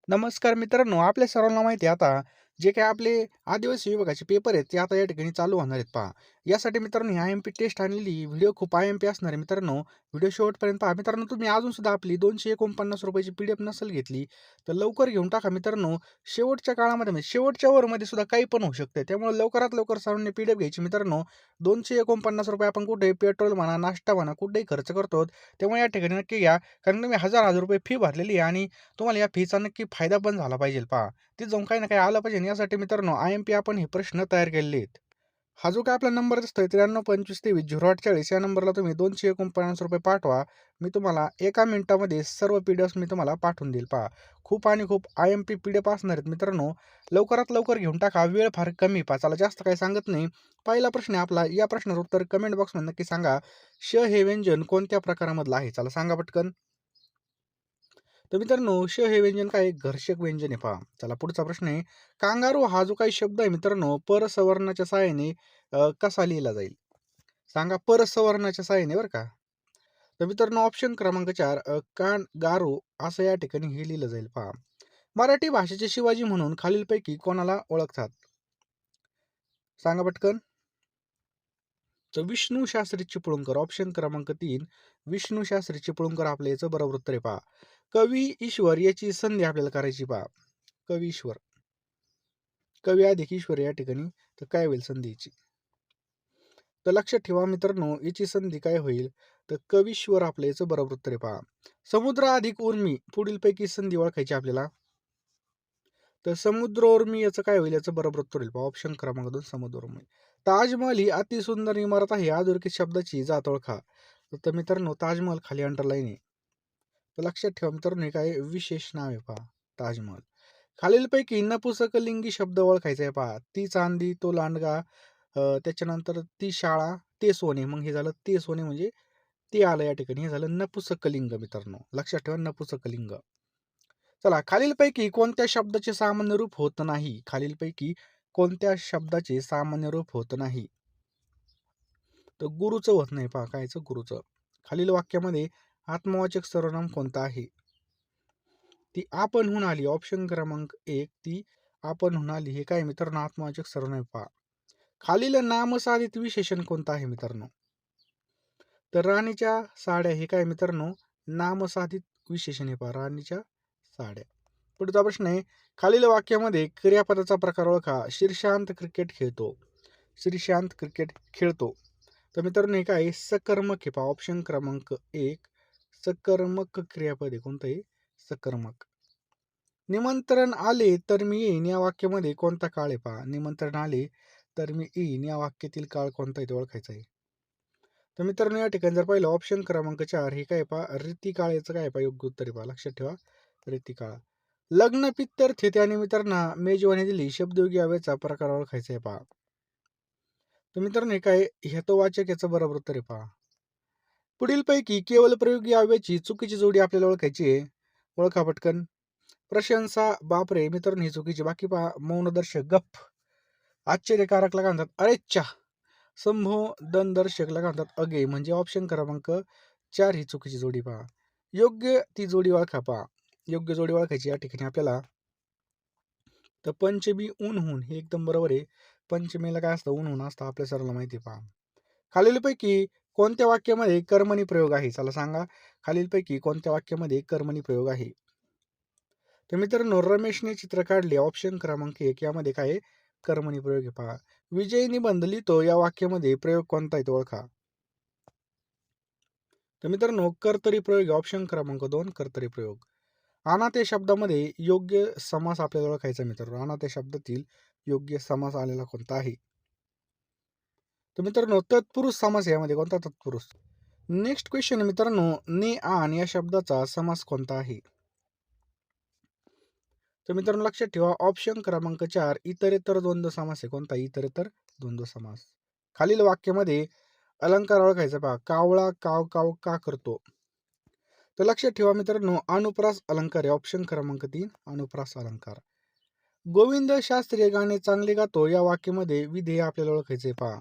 नमस्कार मित्रांनो, आपल्या सर्वांना माहिती आहे आता जे काही आपले आदिवासी विभागाचे पेपर आहेत ते आता या ठिकाणी चालू होणार आहेत पहा. यासाठी मित्रांनो ही आय-एम-पी टेस्ट आणलेली व्हिडिओ खूप आय-एम-पी असणार आहे मित्रांनो. व्हिडिओ शेवटपर्यंत पहा. मित्रांनो तुम्ही अजून सुद्धा आपली ₹249 ची पी-डी-एफ नसेल घेतली, तर लवकर घेऊन टाका मित्रांनो. शेवटच्या काळामध्ये म्हणजे शेवटच्या ओव्हरमध्ये सुद्धा काही पण होऊ शकते. त्यामुळे लवकरात लवकर सर्वांनी पी-डी-एफ घ्यायची मित्रांनो. ₹249 आपण कुठेही पेट्रोल म्हणा, नाश्ता म्हणा कुठेही खर्च करतो. त्यामुळे या ठिकाणी नक्की घ्या. कारण तुम्ही हजार-हजार रुपये फी भरलेली आहे आणि तुम्हाला या फीचा नक्की फायदा पण झाला पाहिजे पहा. तिथे जाऊन काही ना काही आलं पाहिजे. यासाठी मित्रांनो आय-एम-पी आपण हे प्रश्न तयार केलेले आहेत. हा जो काही आपला नंबर दिसतोय 9325230840 या नंबरला तुम्ही ₹249 पाठवा. मी तुम्हाला एका मिनिटामध्ये सर्व पी-डी-एफ्स मी तुम्हाला पाठवून देईल पहा. खूप आणि खूप आय-एम-पी पी-डी-एफ असणार आहेत मित्रांनो. लवकरात लवकर घेऊन टाका. वेळ फार कमी पहा. चला जास्त काही सांगत नाही. पहिला प्रश्न आहे आपला. या प्रश्नाचं उत्तर कमेंट बॉक्समध्ये नक्की सांगा. हे व्यंजन कोणत्या प्रकारामधलं आहे? चला सांगा पटकन. तर मित्रांनो हे व्यंजन काय घर्षक व्यंजन आहे पहा. चला पुढचा प्रश्न आहे. कांगारू हा जो काही शब्द आहे मित्रांनो परसवर्णाच्या सहाय्याने कसा लिहिला जाईल? सांगा परसवर्णाच्या सहाय्याने बरं का. तर मित्रांनो ऑप्शन क्रमांक 4 गारो असं या ठिकाणी हे लिहिलं जाईल पहा. मराठी भाषेचे शिवाजी म्हणून खालीलपैकी कोणाला ओळखतात? सांगा पटकन. तर विष्णू शास्त्री चिपळूणकर ऑप्शन क्रमांक 3 विष्णू शास्त्री चिपळूणकर आपल्या याचं बरोबर उत्तर आहे पहा. कवी ईश्वर याची संधी आपल्याला करायची पहा. कवी ईश्वर, कवी अधिक ईश्वर या ठिकाणी तर काय होईल संधीची? तर लक्षात ठेवा मित्रांनो याची संधी काय होईल? तर कवीश्वर आपल्या याचं बरोबर उत्तर आहे पहा. समुद्र अधिक उर्मी पुढीलपैकी संधी ओळखायची आपल्याला. तर समुद्र उर्मी याचं काय होईल? याचं बरोबर उत्तर होईल पहा. ऑप्शन क्रमांक 2 समुद्र उर्मी. ताजमहल ही अतिसुंदर इमारत आहे. अधोरेखित शब्दाची जात ओळखा. तर मित्रांनो ताजमहल खाली अंडरलाईन आहे. तर लक्षात ठेवा मित्रांनो हे काय विशेष नाव आहे पहा ताजमहल. खालीलपैकी नपुसकलिंगी शब्द ओळखायचा आहे पहा. ती चांदी, तो लांडगा, त्याच्यानंतर ती शाळा, ते सोने. मग हे झालं ते सोने म्हणजे ते आलं या ठिकाणी. हे झालं नपुसकलिंग मित्रांनो. लक्षात ठेवा नपुसकलिंग. चला खालीलपैकी कोणत्या शब्दाचे सामान्य रूप होत नाही? खालीलपैकी कोणत्या शब्दाचे सामान्य रूप होत नाही? तर गुरुचं होत नाही पहा. कायचं? गुरुचं. खालील वाक्यामध्ये आत्मवाचक सर्वनाम कोणता आहे? ती आपणहून आली. ऑप्शन क्रमांक 1 ती आपणहून आली. हे काय मित्रांनो आत्मवाचक सर्वनाम पहा. खालील नामसाधित विशेषण कोणतं आहे मित्रांनो? तर राणीच्या साड्या हे काय मित्रांनो नामसाधित विशेषण आहे पहा. राणीच्या साड्या. पुढचा प्रश्न आहे. खालील वाक्यामध्ये क्रियापदाचा प्रकार ओळखा. श्रीशांत क्रिकेट खेळतो. श्रीशांत क्रिकेट खेळतो. तर मित्रांनो हे काय सकर्मक आहे पहा. ऑप्शन क्रमांक 1 सकर्मक क्रियापद आहे. कोणतं आहे? सकर्मक. निमंत्रण आले तर मी येईन या वाक्यामध्ये कोणता काळ आहे पहा. निमंत्रण आले तर मी येईन या वाक्यातील काळ कोणता आहे ते ओळखायचा आहे. तर मित्रांनो या ठिकाणी जर पाहिलं ऑप्शन क्रमांक 4 हे काय पहा रीतिकाळ याचं काय पहा योग्य उत्तर आहे पहा. लक्षात ठेवा रीतिकाळ. लग्न पित्तर्थे त्या मित्रांना मेजवानी दिली शब्दयोगी अव्ययाचा प्रकार ओळखायचा आहे पहा. तर मित्रांनो हे काय हेतुवाचक याचं बरोबर उत्तर आहे पहा. पुढीलपैकी केवळ प्रयोगी अव्ययाची चुकीची जोडी आपल्याला ओळखायची आहे. ओळखा पटकन. प्रशंसा बापरे मित्रांनो ही चुकीची. बाकी पहा मौनदर्शक गप्प. आश्चर्यकारकला काय म्हणतात अरेच्चा. संबोधनदर्शकला काय म्हणतात अगे. म्हणजे ऑप्शन क्रमांक 4 ही चुकीची जोडी पहा. योग्य ती जोडी ओळखा पहा. योग्य जोडी ओळखायची या ठिकाणी आपल्याला. तर पंचमी ऊन हे एकदम बरोबर आहे. पंचमीला काय असतं ऊन असतं आपल्या सर्वांना माहिती पहा. खालीलपैकी कोणत्या वाक्यामध्ये कर्मणी प्रयोग आहे? चला सांगा. खालीलपैकी कोणत्या वाक्यामध्ये कर्मणी प्रयोग आहे? तर मित्रांनो रमेशने चित्र काढले. ऑप्शन क्रमांक 1 यामध्ये काय आहे? कर्मणी प्रयोग आहे पहा. विजय निबंध लिहितो या वाक्यामध्ये प्रयोग कोणता आहे तो ओळखा. तर मित्रांनो कर्तरी प्रयोग ऑप्शन क्रमांक 2 कर्तरी प्रयोग. अनाथ या शब्दामध्ये योग्य समास आपल्याला ओळखायचा मित्रांनो. अनाथ या शब्दातील योग्य समास आलेला कोणता आहे? तर मित्रांनो तत्पुरुष समास यामध्ये कोणता तत्पुरुष? नेक्स्ट क्वेश्चन मित्रांनो ने आण या शब्दाचा समास कोणता आहे? तर मित्रांनो लक्षात ठेवा ऑप्शन क्रमांक 4 इतरेतर द्वंद्व समास आहे. कोणता? इतरेतर द्वंद्व समास. खालील वाक्यामध्ये अलंकार ओळखायचा पहा. कावळा काव काव का करतो? तर लक्षात ठेवा मित्रांनो अनुप्रास अलंकार आहे. ऑप्शन क्रमांक 3 अनुप्रास अलंकार. गोविंद शास्त्रीय गाणे चांगले गातो या वाक्यामध्ये विधेय आपल्याला ओळखायचे पहा.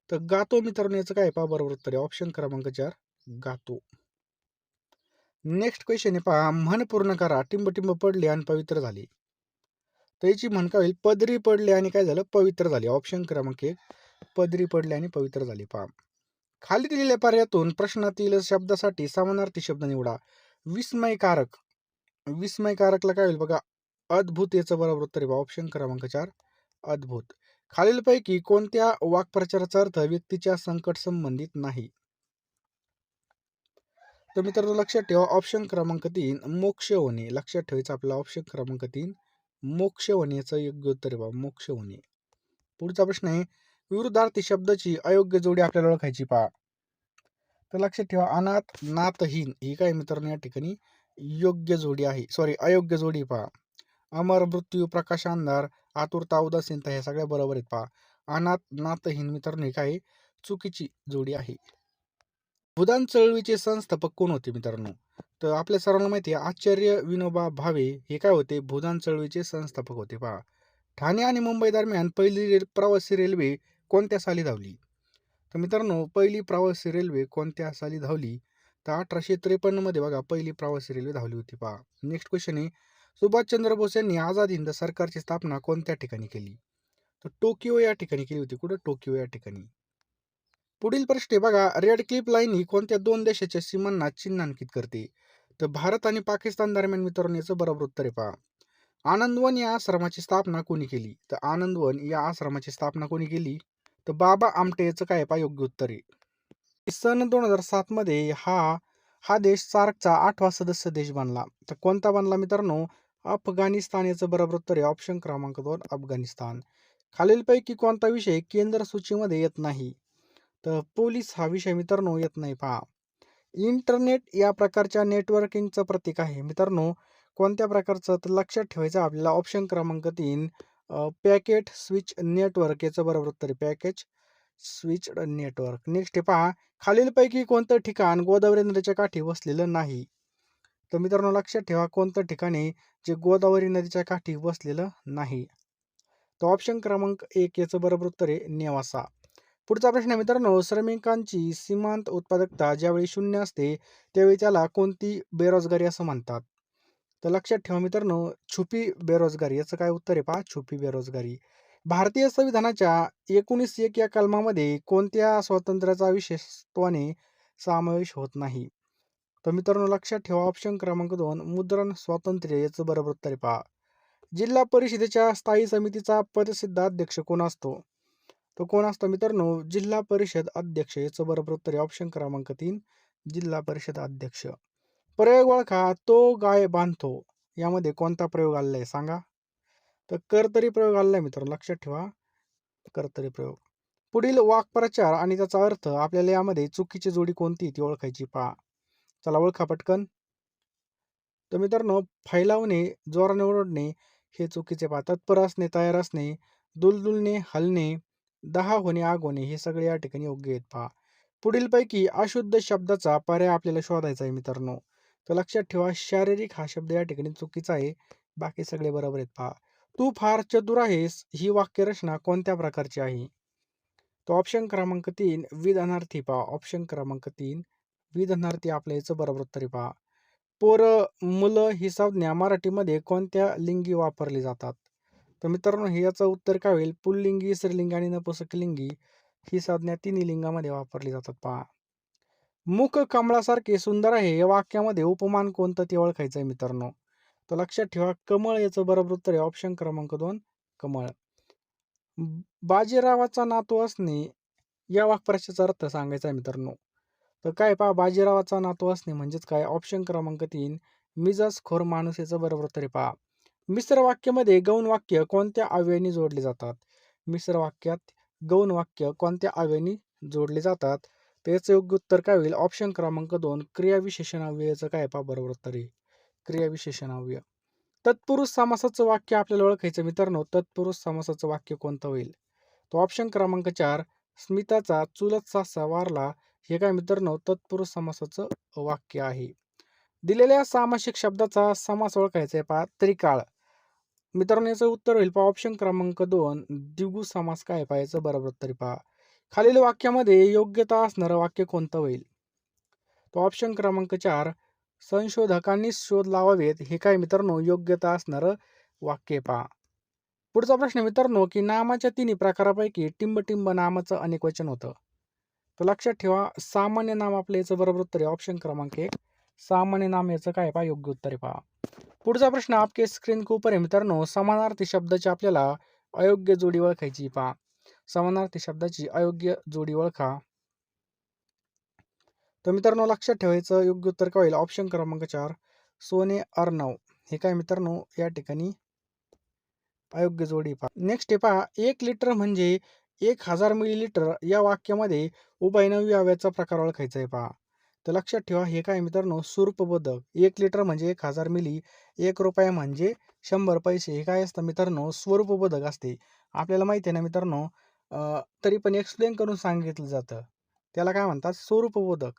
तर गातो मित्रांनो याचं काय पहा बरोबर उत्तर आहे. ऑप्शन क्रमांक 4 गातो. नेक्स्ट क्वेश्चन आहे पहा, म्हण पूर्ण करा. टिंब टिंब पडले आणि पवित्र झाले. तर याची म्हण काय होईल? पदरी पडले आणि काय झालं? पवित्र झाले. ऑप्शन क्रमांक 1 पदरी पडले आणि पवित्र झाले. पहा, खाली दिलेल्या पर्यायातून प्रश्नातील शब्दासाठी समानार्थी शब्द निवडा. विस्मयकारक. विस्मयकारकला काय होईल बघा? अद्भुत याचं बरोबर उत्तर आहे. ऑप्शन क्रमांक 4 अद्भुत. खालीलपैकी कोणत्या वाक्प्रचाराचा अर्थ व्यक्तीच्या संकट संबंधित नाही? तर मित्रांनो लक्षात ठेवा, ऑप्शन क्रमांक 3 मोक्ष होणे. लक्षात ठेवायचं आपल्याला ऑप्शन क्रमांक 3 मोक्ष होण्याचं योग्य उत्तर आहे बाबा, मोक्ष होणे. पुढचा प्रश्न आहे, विरुद्धार्थी शब्दाची अयोग्य जोडी आपल्याला ओळखायची. पहा, तर लक्षात ठेवा, अनाथ नाथहीन ही काय मित्रांनो या ठिकाणी योग्य जोडी आहे, सॉरी अयोग्य जोडी. पहा, अमर मृत्यू प्रकाश अंधार आतुरता उदासीनता ह्या सगळ्या बरोबर आहेत. पहा, अनाथ नाथहीन मित्रांनो ही काय चुकीची जोडी आहे. भूदान चळवळीचे संस्थापक कोण होते मित्रांनो? तर आपल्या सर्वांना माहिती आहे, आचार्य विनोबा भावे हे काय होते? भूदान चळवळीचे संस्थापक होते. पहा, ठाणे आणि मुंबई दरम्यान पहिली प्रवासी रेल्वे कोणत्या साली धावली? तर मित्रांनो पहिली प्रवासी रेल्वे कोणत्या साली धावली? तर 1853 मध्ये बघा पहिली प्रवासी रेल्वे धावली होती. पहा, नेक्स्ट क्वेश्चन आहे, सुभाषचंद्र बोस यांनी आझाद हिंद सरकारची स्थापना कोणत्या ठिकाणी केली? तर टोकियो या ठिकाणी केली होती. कुठं? टोकियो या ठिकाणी. पुढील प्रश्न बघा, रेड क्लिप लाईन ही कोणत्या दोन देशाच्या सीमांना चिन्हांकित करते? तर भारत आणि पाकिस्तान दरम्यान मित्रांनो याचं बरोबर उत्तर आहे. पहा, आनंदवन या आश्रमाची स्थापना कोणी केली? तर आनंदवन या आश्रमाची स्थापना कोणी केली? तर बाबा आमटे याचं काय पहा योग्य उत्तर आहे. सन 2007 मध्ये हा हा देश सार्कचा 8वा सदस्य देश बनला. तर कोणता बनला मित्रांनो? अफगाणिस्तान याचं बरोबर उत्तर आहे. ऑप्शन क्रमांक 2 अफगाणिस्तान. खालीलपैकी कोणता विषय केंद्र सूचीमध्ये येत नाही? तर पोलीस हा विषय मित्रांनो येत नाही. पहा, इंटरनेट या प्रकारच्या नेटवर्किंगचं प्रतीक आहे मित्रांनो कोणत्या प्रकारचं? तर लक्षात ठेवायचं आपल्याला ऑप्शन क्रमांक 3 पॅकेट स्विच नेटवर्क याचं बरोबर उत्तर आहे. Package switch network. नेक्स्ट आहे पहा, खालीलपैकी कोणतं ठिकाण गोदावरी नदीच्या काठी वसलेलं नाही? तर मित्रांनो लक्षात ठेवा, कोणतं ठिकाणी जे गोदावरी नदीच्या काठी वसलेलं नाही? तर ऑप्शन क्रमांक 1 याचं बरोबर उत्तर आहे नेवासा. पुढचा प्रश्न आहे मित्रांनो, श्रमिकांची सीमांत उत्पादकता ज्यावेळी 0 असते त्यावेळी त्याला कोणती बेरोजगारी असं म्हणतात? तर लक्षात ठेवा मित्रांनो, छुपी बेरोजगारी याचं काय उत्तर आहे? पहा, छुपी बेरोजगारी. भारतीय संविधानाच्या 19(1) या कलमामध्ये कोणत्या स्वातंत्र्याचा विशेषत्वाने समावेश होत नाही? तर मित्रांनो लक्षात ठेवा, ऑप्शन क्रमांक 2 मुद्रण स्वातंत्र्य याचं बरोबर उत्तर आहे. पहा, जिल्हा परिषदेच्या स्थायी समितीचा पदसिद्ध अध्यक्ष कोण असतो? तो कोण असतो मित्रांनो? जिल्हा परिषद अध्यक्ष याचं बरोबर उत्तर आहे. ऑप्शन क्रमांक 3 जिल्हा परिषद अध्यक्ष. प्रयोग ओळखा, तो गाय बांधतो यामध्ये कोणता प्रयोग आलेला आहे सांगा? तर कर्तरी प्रयोग आलेला आहे मित्रांनो, लक्षात ठेवा, कर्तरी प्रयोग. पुढील वाक्प्रचार आणि त्याचा अर्थ आपल्याला यामध्ये चुकीची जोडी कोणती ती ओळखायची. पहा, चला ओळखा पटकन. तर मित्रांनो, फैलावणे जोराने ओरडणे हे चुकीचे. पहा, तत्पर असणे तयार असणे दुलदुलणे हलणे दहा होणे आग होणे हे सगळे या ठिकाणी योग्य आहेत. पहा, पुढीलपैकी अशुद्ध शब्दाचा पर्याय आपल्याला शोधायचा आहे मित्रांनो. तर लक्षात ठेवा, शारीरिक हा शब्द या ठिकाणी चुकीचा आहे, बाकी सगळे बरोबर आहेत. पहा, तू फार चतुर आहेस ही वाक्यरचना कोणत्या प्रकारची आहे? तो ऑप्शन क्रमांक 3 विधानार्थी. पहा, ऑप्शन क्रमांक 3 विधानार्थी आपल्या याचं बरोबर उत्तर आहे. पहा, पोरं मुलं ही संज्ञा मराठीमध्ये कोणत्या लिंगी वापरली जातात? तर मित्रांनो हे याचं उत्तर काय होईल? पुल्लिंगी स्त्रीलिंगी आणि नपुंसकलिंगी ही संज्ञा तिन्ही लिंगामध्ये वापरली जातात. पहा, मुख कमळासारखे सुंदर आहे या वाक्यामध्ये उपमान कोणतं ते ओळखायचं आहे मित्रांनो. तर लक्षात ठेवा, कमळ याचं बरोबर उत्तर आहे. ऑप्शन क्रमांक 2 कमळ. बाजीरावाचा नातू असणे या वाक्प्रचाराचा अर्थ सांगायचा आहे मित्रांनो. तर काय पहा, बाजीरावाचा नातू असणे म्हणजेच काय? ऑप्शन क्रमांक 3 मिजाजखोर माणूस याचं बरोबर उत्तर आहे. पहा, मिश्र वाक्यामध्ये गौण वाक्य कोणत्या अव्ययाने जोडले जातात? मिश्र वाक्यात गौण वाक्य कोणत्या अव्ययाने जोडले जातात? तर याचं योग्य उत्तर काय होईल? ऑप्शन क्रमांक 2 क्रियाविशेषणाव्यय याचं काय पहा बरोबर उत्तर आहे. क्रियाविशेषणाव्यय. तत्पुरुष समासाचं वाक्य आपल्याला ओळखायचं मित्रांनो. तत्पुरुष समासाचं वाक्य कोणतं होईल? तो ऑप्शन क्रमांक 4 स्मिताचा चुलत सासा वारला हे काय मित्रांनो तत्पुरुष समासाचं वाक्य आहे. दिलेल्या सामासिक शब्दाचा समास ओळखायचा आहे. पहा, त्रिकाळ. मित्रांनो याचं उत्तर होईल पहा, ऑप्शन क्रमांक 2 द्विगु समास काय पाहायचं बरोबर उत्तर. पहा, खालील वाक्यामध्ये योग्यता असणारं वाक्य कोणतं होईल? तो ऑप्शन क्रमांक 4 संशोधकांनी शोध लावावेत हे काय मित्रांनो योग्यता असणारं वाक्य पहा. पुढचा प्रश्न मित्रांनो की नामाच्या तिन्ही प्रकारापैकी टिंबटिंब नामाचं अनेकवचन होतं. तर लक्षात ठेवा सामान्य नाम आपलं याचं बरोबर उत्तर आहे ऑप्शन क्रमांक 1. सामान्य नाम याचं काय पहा योग्य उत्तर आहे पहा. पुढचा प्रश्न आपके स्क्रीन के ऊपर आहे मित्रांनो समानार्थी शब्दाची आपल्याला अयोग्य जोडी ओळखायची पहा. समानार्थी शब्दाची अयोग्य जोडी ओळखा. तर मित्रांनो लक्षात ठेवायचं योग्य उत्तर काय होईल ऑप्शन क्रमांक 4 सोने अर्णव हे काय मित्रांनो या ठिकाणी अयोग्य जोडी पहा. नेक्स्ट आहे पहा 1 लिटर म्हणजे 1000 मिलीलिटर या वाक्यामध्ये उभयनवी अव्ययाचा प्रकार ओळखायचा आहे पहा. तर लक्षात ठेवा हे काय मित्रांनो स्वरूपबोधक 1 लिटर म्हणजे 1000 मिली 1 रुपया म्हणजे 100 पैसे हे काय असतं मित्रांनो स्वरूपबोधक असते. आपल्याला माहिती आहे ना मित्रांनो तरी पण एक्सप्लेन करून सांगितलं जातं. त्याला काय म्हणतात स्वरूपबोधक.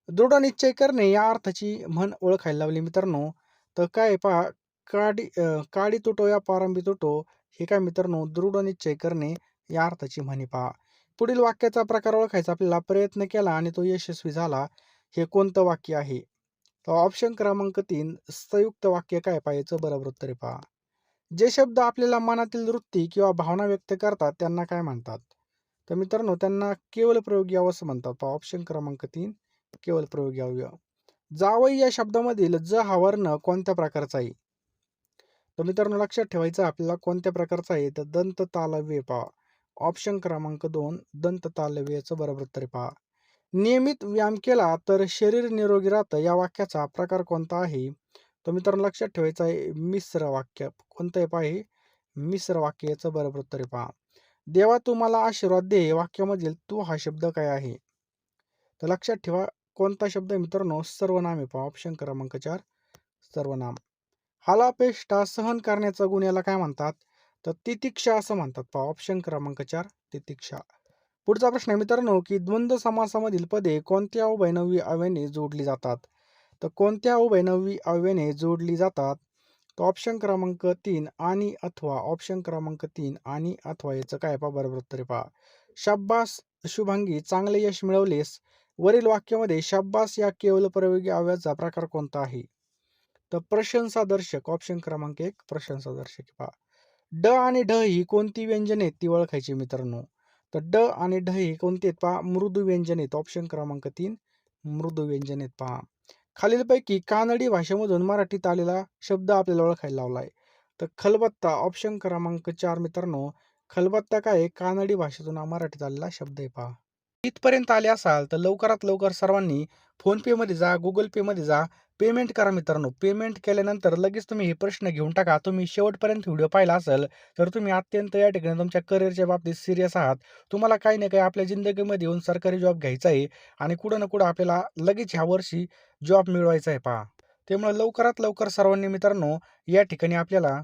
दृढ निश्चय करणे या अर्थाची म्हण ओळखायला लावली मित्रांनो. तर काय पहा काडी तुटो या पारंबी तुटो हे काय मित्रांनो दृढ निश्चय करणे या अर्थाची म्हणी पहा. पुढील वाक्याचा प्रकार ओळखायचा आपल्याला प्रयत्न केला आणि तो यशस्वी झाला हे कोणतं वाक्य आहे. तर ऑप्शन क्रमांक 3 संयुक्त वाक्य काय पाहायचं बरोबर उत्तर पहा. जे शब्द आपल्याला मनातील वृत्ती किंवा भावना व्यक्त करतात त्यांना काय म्हणतात. तर मित्रांनो त्यांना केवळ प्रयोगी अवस्था म्हणतात पहा. ऑप्शन क्रमांक 3 केवळ प्रयोगी अवयव. जावई या शब्दामधील ज हा वर्ण कोणत्या प्रकारचा आहे. तर मित्रांनो लक्षात ठेवायचं आपल्याला कोणत्या प्रकारचा आहे तर दंत तालव्य पहा. ऑप्शन क्रमांक 2 दंत तालव्याचं बरोबर उत्तर पहा. नियमित व्यायाम केला तर शरीर निरोगी राहतं या वाक्याचा प्रकार कोणता आहे. तर मित्रांनो लक्षात ठेवायचं आहे मिश्र वाक्य कोणतं आहे पहा हे मिश्र वाक्य याचं बरोबर उत्तर पहा. देवा तू मला आशीर्वाद दे वाक्यामधील तू हा शब्द काय आहे. तर लक्षात ठेवा कोणता शब्द आहे मित्रांनो सर्वनाम आहे पहा. ऑप्शन क्रमांक 4 सर्वनाम. हालापेष्टा सहन करण्याचा गुण याला काय म्हणतात तर तितिक्षा असं म्हणतात पहा. ऑप्शन क्रमांक 4 तितिक्षा. पुढचा प्रश्न आहे मित्रांनो की द्वंद्व समासामधील पदे कोणत्या उभयनवी अव्ययाने जोडली जातात. तर कोणत्या उभयनवी अव्ययाने जोडली जातात. तर ऑप्शन क्रमांक 3 आणि अथवा. ऑप्शन क्रमांक 3 आणि अथवा याचं काय पहा बरोबर उत्तर पहा. शाब्बास शुभांगी चांगले यश मिळवलेस वरील वाक्यामध्ये शाब्बास या केवळ प्रयोगी अव्ययाचा प्रकार कोणता आहे. तर प्रशंसादर्शक. ऑप्शन क्रमांक 1 प्रशंसादर्शक पहा. ड आणि ढ ही कोणती व्यंजने आहेत ती ओळखायची मित्रांनो. तर ड आणि ढ ही कोणती आहेत पहा मृदू व्यंजन आहेत. ऑप्शन क्रमांक 3 मृदू व्यंजन आहेत पहा. खालीलपैकी कानडी भाषेमधून मराठीत आलेला शब्द आपल्याला ओळखायला लावला आहे. तर खलबत्ता. ऑप्शन क्रमांक 4 मित्रांनो खलबत्ता काय आहे कानडी भाषेतून मराठीत आलेला शब्द आहे पहा. इथपर्यंत आले असाल तर लवकरात लवकर सर्वांनी फोनपेमध्ये जा गुगल पेमध्ये जा पेमेंट करा मित्रांनो. पेमेंट केल्यानंतर लगेच तुम्ही हे प्रश्न घेऊन टाका. तुम्ही शेवटपर्यंत व्हिडिओ पाहिला असेल तर तुम्ही अत्यंत या ठिकाणी तुमच्या करिअरच्या बाबतीत सिरियस आहात. तुम्हाला काही ना काही आपल्या जिंदगीमध्ये येऊन सरकारी जॉब घ्यायचा आहे आणि कुठं ना कुठं आपल्याला लगेच ह्या वर्षी जॉब मिळवायचा आहे पहा. त्यामुळे लवकरात लवकर सर्वांनी मित्रांनो या ठिकाणी आपल्याला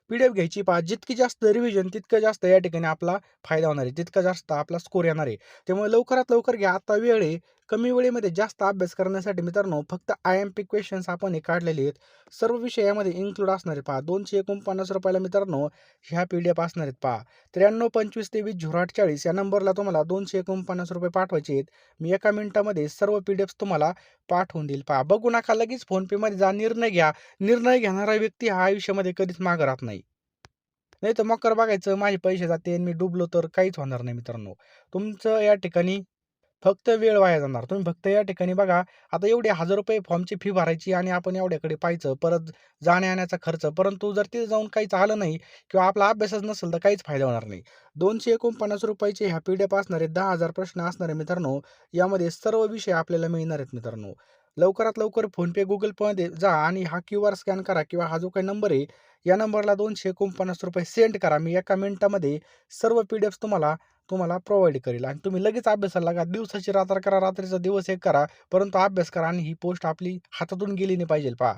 पीडीएफ घ्यायची पहा. जितकी जास्त रिव्हिजन तितकं जास्त या ठिकाणी आपला फायदा होणार आहे. तितका जास्त आपला स्कोर येणार आहे. त्यामुळे लवकरात लवकर घ्या. आता वेळ आहे. कमी वेळेमध्ये जास्त अभ्यास करण्यासाठी मित्रांनो फक्त IMP क्वेश्चन्स आपण हे काढलेले आहेत. सर्व विषय यामध्ये इन्क्लूड असणार आहे पहा. 249 रुपयाला मित्रांनो ह्या पीडीएफ असणार आहेत पहा. 93 25 23 048 या नंबरला तुम्हाला 249 रुपये पाठवायचे आहेत. मी एका मिनिटामध्ये सर्व पीडीएफ तुम्हाला पाठवून देईल पहा. बघू नका लगेच फोनपेमध्ये जा निर्णय घ्या. निर्णय घेणारा व्यक्ती हा आयुष्यामध्ये कधीच मागं राहत नाही. नाही तर मकर बघायचं माझे पैसे जाते आणि मी डुबलो तर काहीच होणार नाही मित्रांनो. तुमचं या ठिकाणी फक्त वेळ वाया जाणार. तुम्ही फक्त या ठिकाणी बघा आता एवढे ₹1000 फॉर्मची फी भरायची आणि आपण एवढ्याकडे पाहायचं परत जाण्या-येण्याचा खर्च. परंतु जर तिथे जाऊन काहीच आलं नाही किंवा आपला अभ्यासच नसेल तर काहीच फायदा होणार नाही. ₹249 ह्या पीडीएफ असणार आहे. 10,000 प्रश्न असणार आहे मित्रांनो. यामध्ये सर्व विषय आपल्याला मिळणार आहेत मित्रांनो. लवकरात लवकर फोनपे, गुगल पेमध्ये जा आणि हा QR स्कॅन करा किंवा हा जो काही नंबर आहे या नंबरला ₹249 सेंड करा. मी एका मिनिटामध्ये सर्व पीडीएफ तुम्हाला प्रोव्हाइड करेल आणि तुम्ही लगेच अभ्यासाला लागा. दिवसाची रात्र करा, रात्रीचा दिवस एक करा, परंतु अभ्यास करा आणि ही पोस्ट आपली हातातून गेली नाही पाहिजे पहा.